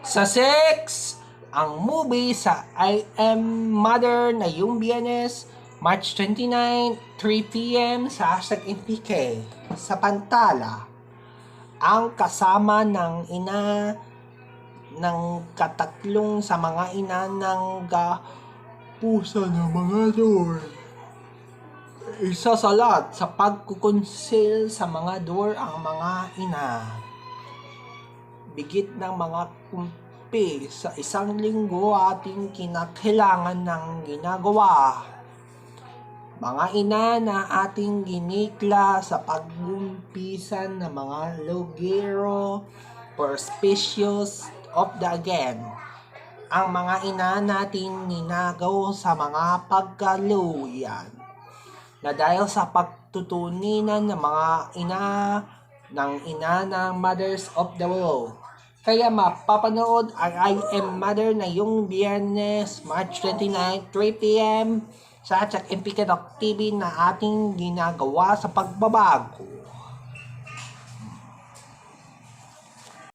Sa 6, ang movie sa I Am Mother na yung Biyernes, March 29, 3 p.m. sa #MPK. Sa Pantala, ang kasama ng ina ng katatlong sa mga ina ng pusa ng mga door. Isa sa lahat sa pagkukonsil sa mga door ang mga ina. Bigit ng mga kumpi sa isang linggo ating kinakailangan ng ginagawa. Mga ina na ating ginikla sa pagumpisan ng mga logero for species of the again. Ang mga ina natin ninagaw sa mga pagkaluyan na dahil sa pagtutuninan ng mga ina ng mothers of the world. Kaya mapapanood ang I Am Mother na yung Biyernes, March 29, 3 p.m. sa #MPK.TV na ating ginagawa sa pagbabago.